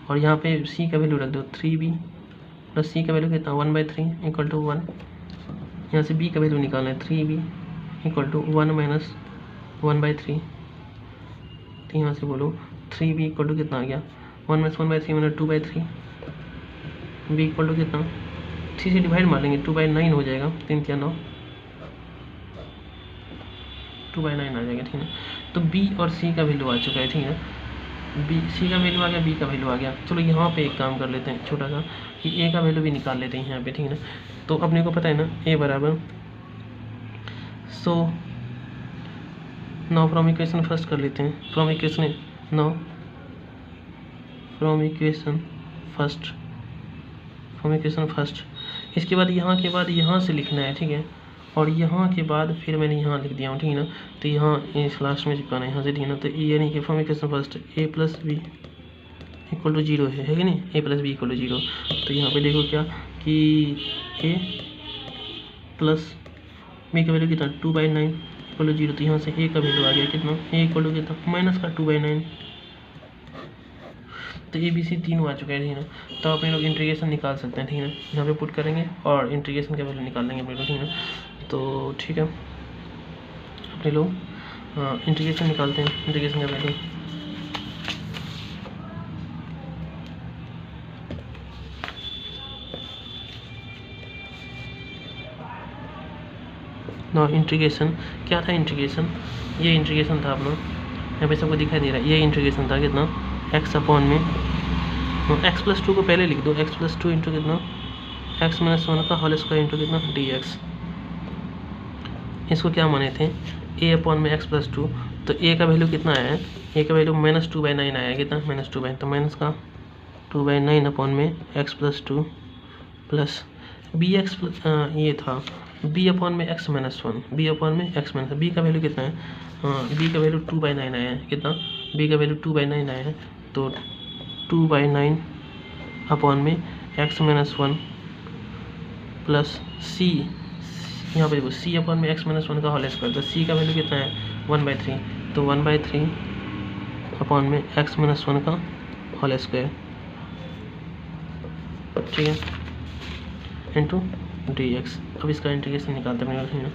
और यहाँ पे c का वैल्यू रख दो 3b प्लस c का वैल्यू कितना 1/3 इक्वल टू 1। यहाँ से b का वैल्यू निकालना है 3b इक्वल टू 1 माइनस 1/3। तो यहाँ से बोलो 3b इक्वल टू कितना आ गया 1 माइनस 1/3 मैंने 2/3, b इक्वल टू कितना 3 से डिवाइड मार लेंगे 2/9 हो जाएगा, 3 क्या 9, 2/9 आ जाएगा, ठीक है। तो b और c का वैल्यू आ चुका है, ठीक है। c का वैल्यू आ गया, b का वैल्यू आ गया। चलो यहाँ पे एक काम कर लेते हैं छोटा सा कि a का वैल्यू भी निकाल लेते हैं यहाँ पे, ठीक है ना। तो अपने को पता है ना a बराबर, so now from equation first कर लेते हैं, फ्रॉम इक्वेशन फर्स्ट। इसके बाद यहाँ से लिखना है, ठीक है, और यहाँ के बाद फिर मैंने यहाँ लिख दिया हूँ, ठीक है ना। तो यहाँ इस लास्ट में चिपकाना है यहाँ से, ठीक है ना। तो ये यानी कि from equation first a plus B equal to 0 है कि नहीं, a plus B equal to 0। तो यहाँ पे देखो क्या कि a प्लस बी का वैल्यू कितना 2/9 इक्वल टू 0। तो यहाँ से a का वैल्यू आ गया कितना, a इक्वल टू कितना माइनस का 2/9। तो ए बी सी तीनों आ चुका है, ठीक है ना। तो अपने लोग इंटीग्रेशन निकाल सकते हैं, ठीक है ना। यहाँ पे पुट करेंगे और इंटीग्रेशन का वैल्यू निकाल लेंगे अपने लोग, ठीक है ना। तो ठीक है, अपने लोग इंटीग्रेशन निकालते हैं, इंटीग्रेशन का वैल्यू नो इंटीग्रेशन क्या था, इंटीग्रेशन ये इंटीग्रेशन था अपना, यहाँ पे सबको दिखाई दे रहा है, ये इंटीग्रेशन था कितना, एक्स अपॉन में एक्स प्लस टू को पहले लिख दो, एक्स प्लस टू इंटू कितना एक्स माइनस वन का होल स्क्वायर इंटू कितना डी एक्स। इसको क्या माने थे, ए अपॉन में एक्स प्लस टू, तो ए का वैल्यू कितना आया है, ए का वैल्यू -2/9 आया है, कितना -2/9, तो माइनस का 2/9 अपॉन में x plus two plus b x ये था बी अपॉन में x minus one, b upon में एक्स माइनस, बी का वैल्यू कितना है, बी का वैल्यू 2/9 आया है, कितना बी का वैल्यू 2/9 आया है, तो 2/9 अपॉन में एक्स माइनस वन प्लस सी, यहाँ पे देखो सी अपॉन में एक्स माइनस वन का होल स्क्वायर, तो सी का वैल्यू कितना है 1/3, तो 1/3 अपॉन में एक्स माइनस वन का होल स्क्वायर, ठीक है, इंटू डी एक्स। अब इसका इंटीग्रेशन निकालते हैं हम लोग,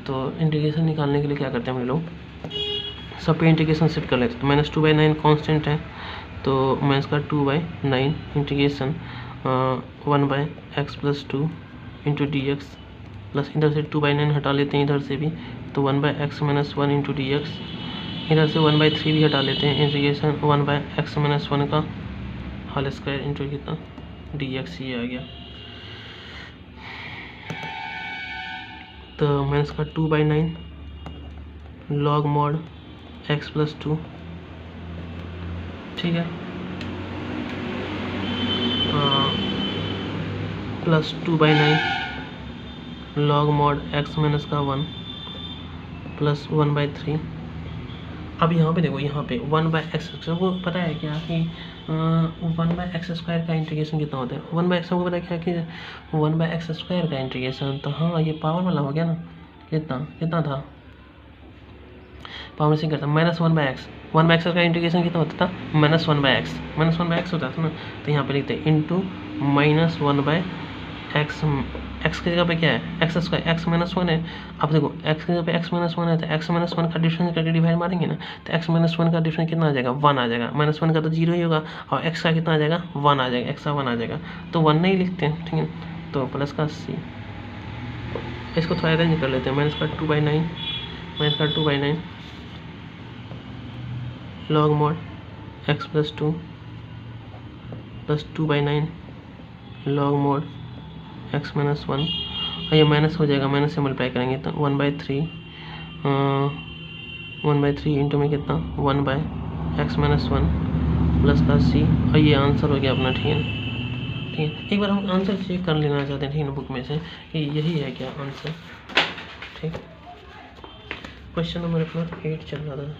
तो इंटीग्रेशन निकालने के लिए क्या करते हैं हम लोग, सब पे इंटीग्रेशन शिफ्ट कर लेते हैं, तो -2/9 कांस्टेंट है, तो माइनस का 2/9 integration 1/x plus 2 into d x, plus इधर से 2/9 हटा लेते हैं इधर से भी, तो 1/x minus one into d x, इधर से 1/3 भी हटा लेते हैं, इंटीग्रेशन 1/x माइनस वन का होल स्क्वायर इंटू कितना डी एक्स, ये आ गया, तो माइनस का 2/9 लॉग मॉड x प्लस 2, ठीक है, plus 2/9 log mod x minus का 1 प्लस 1/3। अब यहाँ पे देखो, यहाँ पे 1/x, सबको पता है क्या कि 1/x स्क्वायर का इंटीग्रेशन कितना होता है, 1/x सबको पता है क्या कि 1/x स्क्वायर का इंटीग्रेशन, तो हाँ ये पावर वाला हो गया ना, कितना कितना था पावर से करता -1/x, 1/x का इंटीग्रेशन कितना होता था -1/x होता था ना, तो यहाँ पे लिखते हैं इंटू -1/x, x की जगह पे क्या है x square, x minus one है, अब देखो x की जगह पे x माइनस वन है, तो x माइनस वन का डिफरेंस करके डिवाइड मारेंगे ना, तो x माइनस वन का डिफरेंस कितना आ जाएगा 1 आ जाएगा, -1 का तो 0 ही होगा, और x का कितना आ जाएगा 1 आ जाएगा, x का 1 आ जाएगा, तो 1 नहीं लिखते हैं, ठीक है, तो प्लस का c, इसको थोड़ा अरेंज कर लेते हैं, माइनस का 2/9 log mod x plus 2 plus 2/9 log mod x minus one, और ये माइनस हो जाएगा, माइनस से मल्टीप्लाई करेंगे तो 1/3 इंटू में कितना 1/x माइनस वन प्लस का c, और ये आंसर हो गया अपना, ठीक है, ठीक है, एक बार हम आंसर चेक कर लेना चाहते हैं, ठीक है, बुक में से कि यही है क्या आंसर, ठीक। क्वेश्चन नंबर अपना 8 चल रहा था,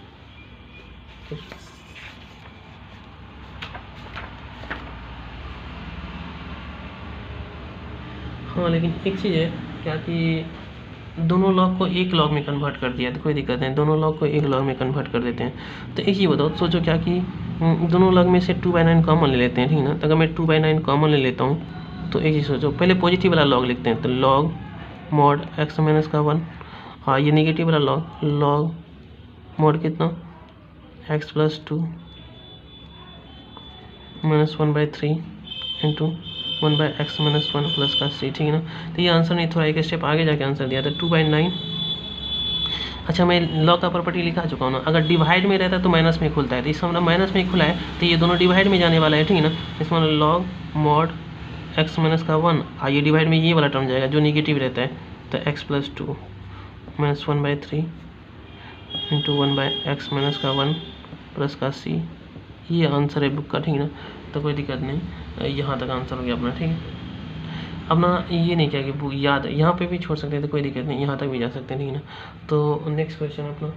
हाँ, लेकिन एक चीज़ है क्या कि दोनों लॉग को एक लॉग में कन्वर्ट कर दिया, तो कोई दिक्कत नहीं, दोनों लॉग को एक लॉग में कन्वर्ट कर देते हैं, तो एक चीज़ बताओ, सोचो क्या कि दोनों लॉग में से 2/9 कॉमन ले लेते हैं, ठीक है ना, तो अगर मैं 2/9 कॉमन ले लेता हूँ, तो एक चीज़ सोचो, पहले पॉजिटिव वाला लॉग लिखते हैं, तो लॉग मॉड x माइनस का 1, हाँ ये नेगेटिव वाला लॉग मॉड कितना x plus 2 minus 1/3 into 1/x minus one plus का c, ठीक है ना, तो ये आंसर नहीं, थोड़ा एक स्टेप आगे जाके आंसर दिया था 2/9। अच्छा, मैं लॉग का प्रॉपर्टी लिखा चुका हूँ ना, अगर डिवाइड में रहता है तो माइनस में खुलता है, तो इसका मतलब माइनस में खुला है, तो ये दोनों डिवाइड में जाने वाला है, ठीक है ना, इसमें लॉग मॉड x माइनस का 1, ये डिवाइड में ये वाला टर्म जाएगा जो निगेटिव रहता है, तो x plus 2 minus 1/3 into 1/x minus का 1 प्लस का c, ये आंसर है बुक का, ठीक है ना, तो कोई दिक्कत नहीं, यहाँ तक आंसर हो गया अपना, ठीक है। अपना ये नहीं क्या कि बुक याद है, यहाँ पे भी छोड़ सकते हैं, तो कोई दिक्कत नहीं, यहाँ तक भी जा सकते हैं, ठीक है ना। तो नेक्स्ट क्वेश्चन अपना,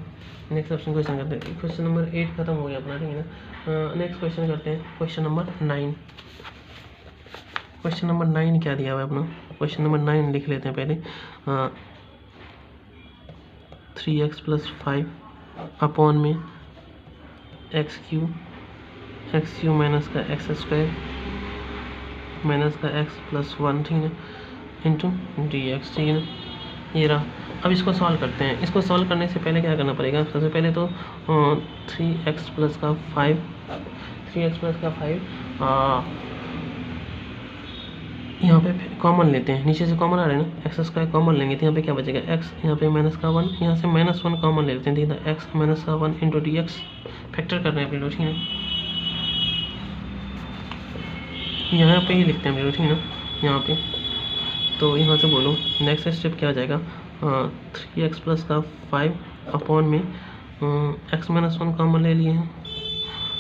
नेक्स्ट ऑप्शन क्वेश्चन करते हैं, क्वेश्चन नंबर 8 खत्म हो गया अपना, ठीक है ना। नेक्स्ट क्वेश्चन करते हैं, क्वेश्चन नंबर 9। क्वेश्चन नंबर 9 क्या दिया हुआ है अपना, क्वेश्चन नंबर 9 लिख लेते हैं पहले, 3x प्लस 5 अपॉन में एक्स क्यू माइनस का एक्स स्क्वायर माइनस का एक्स प्लस 1, ठीक है, इंटू डी एक्स, ठीक है ना, ये रहा। अब इसको सॉल्व करते हैं, इसको सॉल्व करने से पहले क्या करना पड़ेगा, सबसे पहले तो 3x प्लस का 5 यहाँ पे कॉमन लेते हैं, नीचे से कॉमन आ रहा है ना, एक्स स्क्वायर कॉमन लेंगे तो यहाँ पे क्या बचेगा एक्स, यहाँ पे माइनस का 1, यहाँ से -1 कॉमन ले लेते हैं, देखिए एक्स माइनस का 1 इंटू डी एक्स फैक्टर कर रहे हैं अपने लोग, ठीक है। यहाँ पे ही लिखते हैं हम लोग, ठीक है ना, यहाँ पे। तो यहाँ से बोलो नेक्स्ट स्टेप क्या आ जाएगा, 3x प्लस का 5 अपॉन में एक्स माइनस 1 कॉमन ले लिए हैं,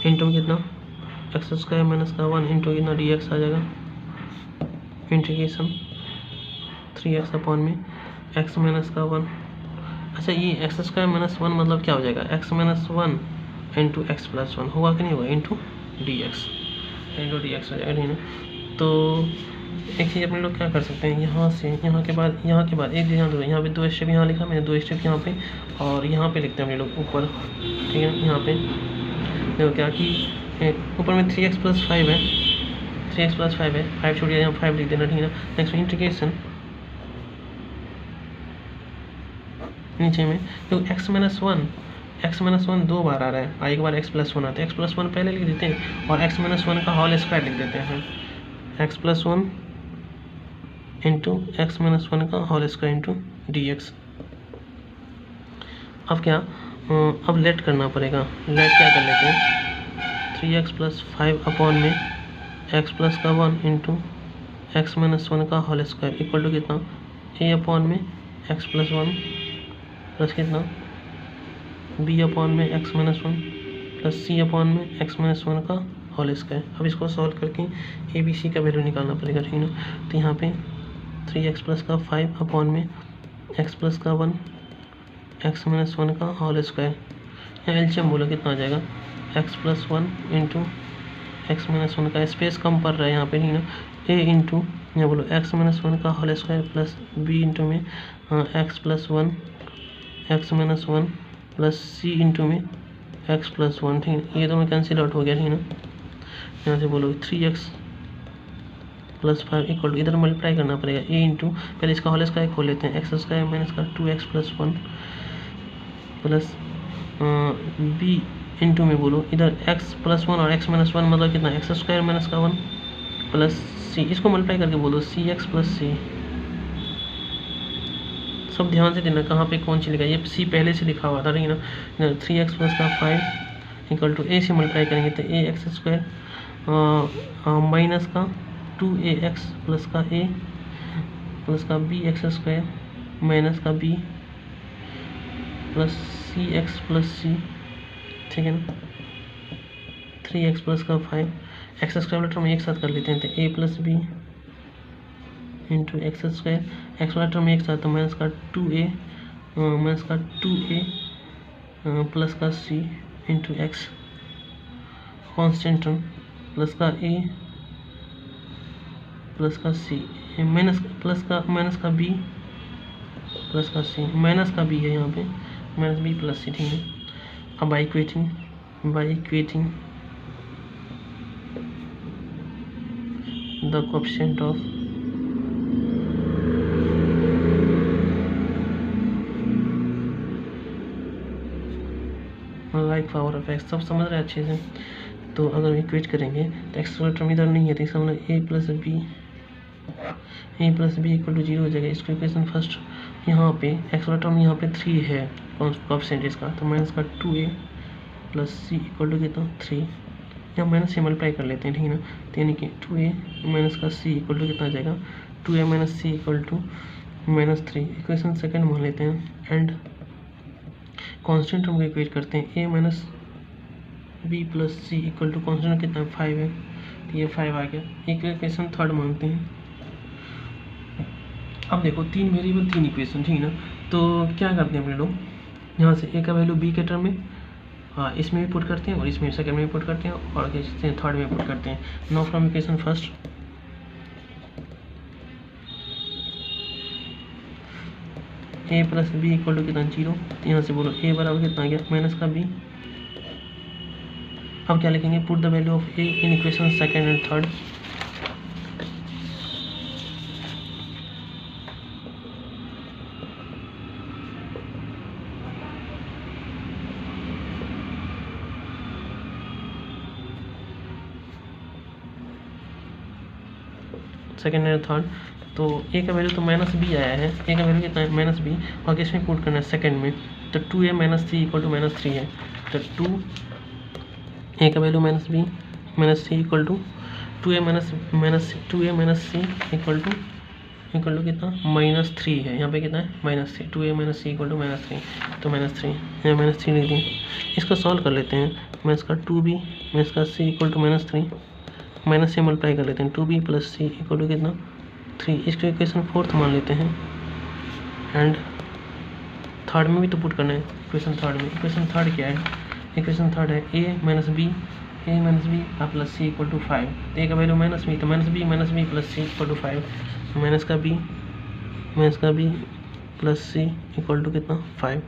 इंटू कितना एक्स स्क्वायर माइनस का 1 इंटू कितना डी एक्स आ जाएगा, इंटीग्रेशन 3x अपॉन में x माइनस का 1। अच्छा ये एक्स स्क्वायर माइनस 1 मतलब क्या हो जाएगा, x minus 1 into x plus 1 होगा कि नहीं होगा, इंटू डी एक्स हो जाएगा, ठीक है। तो एक चीज़ अपने लोग क्या कर सकते हैं, यहाँ से यहाँ के बाद एक ध्यान दो, यहाँ पे 2 स्टेप यहाँ लिखा मैंने, 2 स्टेप यहाँ पे और यहाँ पे लिखते हैं अपने लोग ऊपर, ठीक है। यहाँ पे देखो क्या कि ऊपर में 3x प्लस 5 है, 3x प्लस 5 है, 5 छोड़ दिया, यहाँ 5 लिख देना, ठीक है ना। नेक्स्ट इंटीग्रेशन नीचे में तो x माइनस 1 2 बार आ रहा है, एक बार x प्लस 1 आता है, x प्लस 1 पहले लिख देते हैं और x माइनस 1 का होल स्क्वायर लिख देते हैं, x plus 1 into x minus 1 का whole square into d x. अब क्या अब लेट करना पड़ेगा, लेट क्या कर लेते हैं 3x प्लस 5 अपॉन में x प्लस का 1 इंटू एक्स माइनस 1 का होल स्क्वायर इक्वल टू कितना a अपॉन में x प्लस 1 प्लस कितना b अपॉन में x minus 1 plus c upon में x माइनस 1 का होल स्क्वायर। अब इसको सॉल्व करके ए बी सी का वैल्यू निकालना पड़ेगा, ठीक है ना। तो यहाँ पे 3x प्लस का 5 अपॉन में x प्लस का 1 x माइनस 1 का होल स्क्वायर, यहाँ एलसीएम बोलो कितना आ जाएगा x plus 1 into x minus 1 का स्पेस कम पड़ रहा है यहाँ पे, नहीं ना, a इंटू यहाँ बोलो x माइनस 1 का whole square plus b into में x plus 1 x minus 1 plus c into में x प्लस 1, ठीक है। ये दोनों कैंसिल आउट हो गया, ठीक है ना। यहाँ से बोलो 3x प्लस 5 इक्वल टू, इधर मल्टीप्लाई करना पड़ेगा a इंटू, पहले इसका होल स्क्वायर खोल लेते हैं, एक्स स्क्वायर माइनस का 2x plus 1 plus b into में बोलो इधर x प्लस 1 और x माइनस 1 मतलब कितना एक्स स्क्वायर माइनस का 1 प्लस c, इसको मल्टीप्लाई करके बोलो cx प्लस c। सब ध्यान से देना कहाँ पे कौन सी लिखा है, ये c पहले से लिखा हुआ था, ठीक है ना। 3x प्लस का 5 इक्वल टू a से मल्टीप्लाई करेंगे तो a एक्स स्क्वायर माइनस का 2ax प्लस का a प्लस का b एक्स स्क्वायर माइनस का b प्लस सी एक्स प्लस सी, ठीक है ना। 3x प्लस का 5 एक्स स्क्वायर वाला टर्म एक साथ कर लेते हैं तो a plus b into x square, x वाला टर्म एक साथ तो माइनस का 2a माइनस का 2a प्लस का c into x constant term plus का a प्लस का c माइनस का b प्लस का c, माइनस का b है यहाँ पे माइनस b प्लस c, ठीक है। अब by equating the coefficient of like power of x, सब समझ रहे हैं अच्छे से। तो अगर इक्वेट करेंगे तो एक्स वाला टर्म इधर नहीं है, तो इसका मतलब a plus B equal to 0 हो जाएगा। इसको इक्वेशन फर्स्ट यहाँ पे एक्स वाला टर्म यहाँ पे 3 है कोएफिशिएंट इसका, तो माइनस का 2a plus C equal to कितना 3, यहाँ माइनस से मल्टीप्लाई कर लेते हैं, ठीक है ना। तो यानी कि 2a माइनस का c इक्वल टू कितना आ जाएगा 2a minus c equal to -3। Equation second मान लेते हैं एंड कांस्टेंट टर्म को इक्वेट करते हैं a minus b plus C equal to constant कितना 5 है, तो ये 5 आ गया। इक्वेशन थर्ड मानते हैं। अब देखो 3 वेरिएबल 3 इक्वेशन, ठीक है ना। तो क्या करते हैं अपने लोग, यहाँ से a का वैल्यू b के टर्म में इसमें भी पुट करते हैं और इसमें सेकंड में भी पुट करते हैं और थर्ड में पुट करते हैं। Now from equation first a plus B equal to कितना 0, तो यहाँ से बोलो a बराबर कितना आ गया माइनस का b। अब क्या लिखेंगे, put the value of a in equation second and third. Second and third. तो ए का वैल्यू तो माइनस बी आया है, ए का वैल्यू कितना है माइनस बी, और किसमें पुट करना है सेकेंड में, तो 2a minus c equal to minus 3 है। तो 2 ए का value minus b minus c equal to 2a minus c equal to कितना -3 है, यहाँ पे कितना है -3, 2a minus c equal to -3, तो -3 यहाँ -3 लिख दिए। इसको सॉल्व कर लेते हैं, मैं इसका 2b मैं इसका c इक्वल टू -3 माइनस से मल्टीप्लाई कर लेते हैं, 2b plus C equal to कितना 3, इसको इक्वेशन फोर्थ मान लेते हैं। एंड थर्ड में भी तो पुट करना है, इक्वेशन थर्ड में, इक्वेशन थर्ड क्या है, इक्वेशन थर्ड है a minus b plus C equal to 5, तो a का वैल्यू माइनस बी, तो minus b plus C equal to 5, minus का b plus C equal to कितना 5,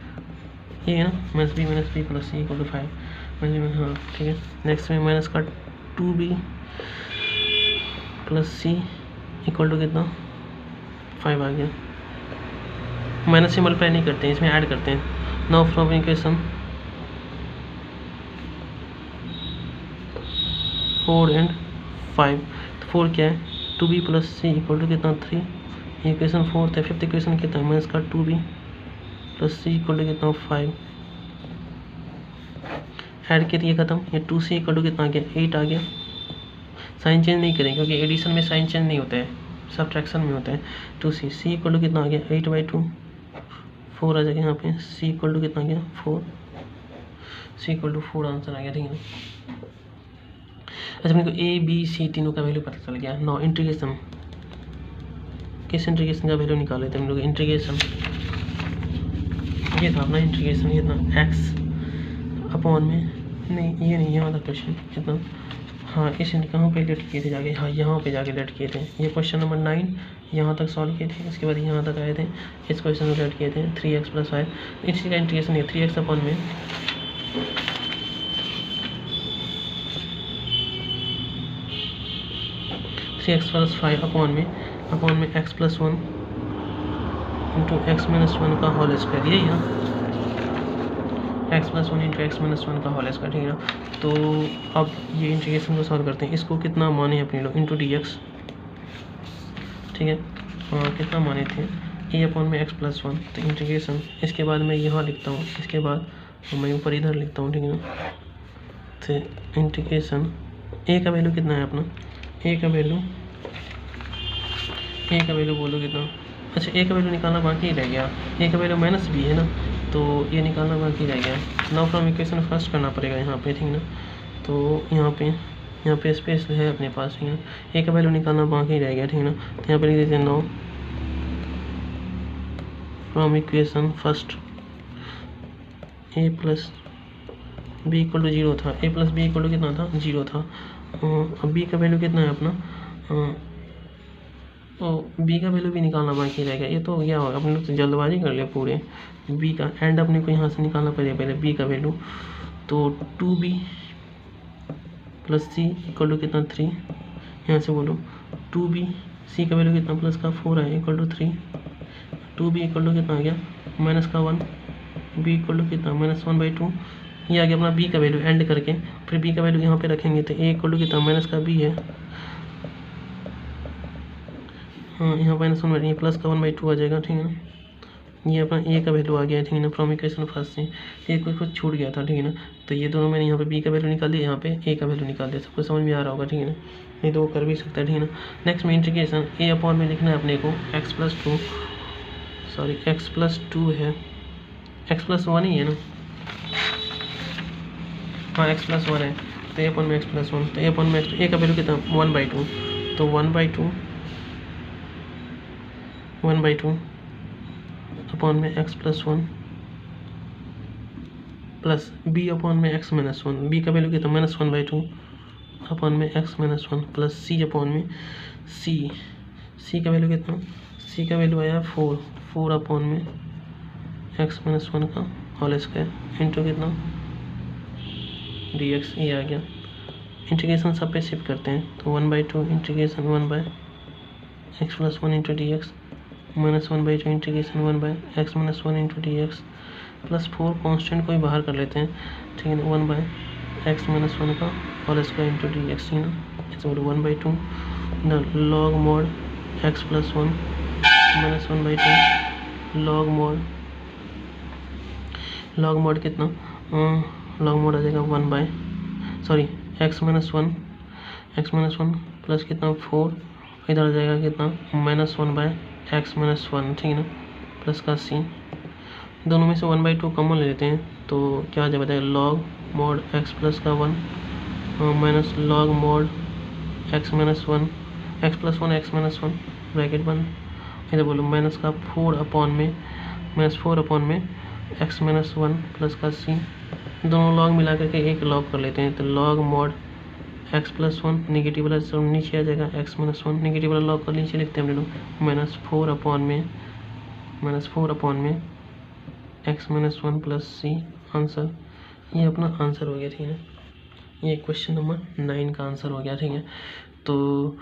ये है ना, minus b plus C equal to 5, हाँ ठीक है। नेक्स्ट में माइनस का 2b plus C equal to कितना 5 आ गया। माइनस से मल्टीप्लाई नहीं करते हैं, इसमें ऐड करते हैं। नाउ फ्रॉम इक्वेशन 4 एंड 5, तो 4 क्या है 2b plus C equal to कितना 3, इक्वेशन फोर्थ है। फिफ्थ इक्वेशन कितना है माइनस का 2b plus C equal to कितना 5, ऐड के दिए खत्म, ये 2c इक्वल टू कितना आ गया 8 आ गया। साइन चेंज नहीं करें क्योंकि एडिशन में साइन चेंज नहीं होता है, सब्ट्रैक्शन में होता है। 2c सी इक्वल टू कितना आ गया 8/2, 4 आ जाएगा यहाँ पे, सी इक्वल टू कितना आ गया 4, सी इक्वल टू 4 आंसर आ गया, ठीक है। अच्छा मेरे को ए बी सी तीनों का वैल्यू पता चल गया। नाउ इंटीग्रेशन, किस इंटीग्रेशन का वैल्यू निकाल लेते हैं हम लोग, इंटीग्रेशन ये था अपना इंटीग्रेशन, ये था एक्स अपॉन में, नहीं ये नहीं, यहाँ था क्वेश्चन कितना, हाँ इस कहाँ पे लेट किए थे जाके, हाँ यहाँ पे जाके लेट किए थे, ये क्वेश्चन नंबर 9 यहाँ तक सॉल्व किए थे, इसके बाद यहाँ तक आए थे, इस क्वेश्चन में लेट किए थे 3x + 5, इसी का इंटीग्रेशन है 3x अपॉन में 3x + 5 अपॉन में x + 1 इंटू x - 1 का होल स्क्वायर, यही है x + 1 इंटू x - 1 का होल स्क्वायर, ठीक है ना। तो अब ये इंटीग्रेशन को सॉल्व करते हैं, इसको कितना माने अपने लोग इंटू dx, ठीक है, कितना माने थे a अपॉन में x + 1, तो इंटीग्रेशन, इसके बाद मैं यहाँ लिखता हूँ, इसके बाद मैं ऊपर इधर लिखता हूँ, ठीक है ना। तो इंटीग्रेशन a का वैल्यू कितना है अपना, a का वैल्यू बोलो कितना, अच्छा a का वैल्यू निकालना बाकी रह गया, a का वैल्यू -b है ना, तो ये निकालना बाकी रह गया। नाउ फ्रॉम इक्वेशन फर्स्ट करना पड़ेगा यहाँ पे, ठीक ना। तो यहाँ पे स्पेस है अपने पास, ठीक है, a का वैल्यू निकालना बाकी रह गया, ठीक है ना। तो यहाँ पे लिख देते हैं now from equation first a + b = 0 था, a + b = कितना था 0 था। अब b का वैल्यू कितना है अपना, तो b का वैल्यू भी निकालना बाकी रहेगा, ये तो क्या होगा अपने लोग तो जल्दबाजी कर लिया पूरे, b का एंड अपने को यहाँ से निकालना पड़ेगा पहले b का वैल्यू, तो 2b plus c equal to कितना 3, यहाँ से बोलो 2b, c का वैल्यू कितना प्लस का 4 है equal to 3, 2b equal to कितना आ गया माइनस का 1, b इक्वल टू कितना -1/2, ये आ गया अपना b का वैल्यू एंड करके, फिर b का वैल्यू यहाँ पे रखेंगे तो a इक्वल टू कितना माइनस का b है, हाँ यहाँ -1 ये प्लस का 1/2 आ जाएगा, ठीक है ना। ये अपना a का वैल्यू आ गया है, ठीक है ना, फ्रॉम इक्वेशन फर्स्ट से, ये कुछ छूट गया था, ठीक है ना। तो ये दोनों मैंने यहाँ पे b का वैल्यू निकाल दिया, यहाँ पे a का वैल्यू निकाल दिया, सबको समझ में आ रहा होगा, ठीक है ना। नहीं तो वो कर भी सकता है, ठीक है ना। नेक्स्ट में इंटीग्रेशन a अपॉन में लिखना है अपने को x + 2 है, x + 1 ही है ना, हाँ x + 1 है, तो a अपॉन में x + 1, तो a अपॉन में a का वैल्यू कितना 1/2, तो 1/2 अपॉन में x + 1 प्लस b अपॉन में x - 1, b का वैल्यू कितना -1/2 अपॉन में x - 1 प्लस c अपॉन में c का वैल्यू कितना, c का वैल्यू आया 4 अपॉन में x - 1 का होल स्क्वायर इंटू कितना dx, ये आ गया। इंटीग्रेशन सब पे शिफ्ट करते हैं, तो 1/2 integration 1/x + 1 into dx -1/2 integration 1/x - 1 into dx plus 4 constant को भी बाहर कर लेते हैं, ठीक है, 1/x - 1 का होल स्क्वायर इंटू dx, ठीक है ना। इसे बोलो 1/2 इधर log mod x plus 1 minus 1/2 log mod कितना, लॉग मॉड आ जाएगा 1/x-1 प्लस कितना 4, इधर आ जाएगा कितना -1/x-1, ठीक है ना, प्लस का c। दोनों में से 1/2 कॉमन ले लेते हैं तो क्या आ जाएगा लॉग मॉड x प्लस का 1 minus log mod x-1 x plus 1 x-1 bracket बंद, इधर बोलो माइनस का 4 अपॉन में x-1 प्लस का c। दोनों लॉग मिला करके एक लॉग कर लेते हैं तो log mod x plus 1 negative वाला सब नीचे आ जाएगा x-1 निगेटिव वाला लॉग कर नीचे लिखते हैं हम लोग -4 अपॉन में x-1 प्लस c आंसर। ये अपना आंसर हो गया, ठीक है ना, ये क्वेश्चन नंबर 9 का आंसर हो गया, ठीक है। तो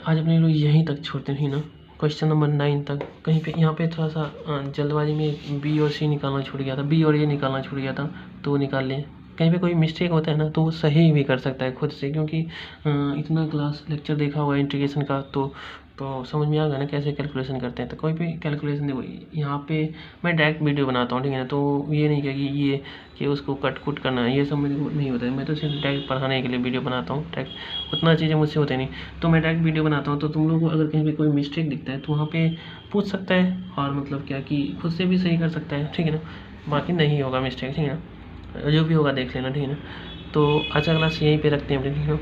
आज अपने लोग यहीं तक छोड़ते हैं, ठीक है ना, क्वेश्चन नंबर 9 तक। कहीं पे यहाँ पे थोड़ा सा जल्दबाजी में बी और सी निकालना छूट गया था, बी और ए निकालना छूट गया था तो वो निकाल लें। कहीं पे कोई मिस्टेक होता है ना तो वो सही भी कर सकता है खुद से, क्योंकि इतना क्लास लेक्चर देखा हुआ है इंटीग्रेशन का तो समझ में आ गया ना कैसे कैलकुलेशन करते हैं। तो कोई भी कैलकुलेशन देखो यहाँ पे मैं डायरेक्ट वीडियो बनाता हूँ, ठीक है ना, तो ये नहीं कि कि उसको कट कुट करना है, ये सब मेरे को नहीं होता है। मैं तो सिर्फ डायरेक्ट पढ़ाने के लिए वीडियो बनाता हूँ, डायरेक्ट उतना चीज़ें मुझसे होते नहीं, तो मैं डायरेक्ट वीडियो बनाता हूँ। तो तुम लोग को अगर कहीं पे कोई मिस्टेक दिखता है तो वहाँ पे पूछ सकता है और मतलब क्या कि खुद से भी सही कर सकता है, ठीक है ना, बाकी नहीं होगा मिस्टेक, ठीक है ना, जो भी होगा देख लेना, ठीक है ना। तो आज का क्लास यहीं पे रखते हैं अपने, ठीक है ना।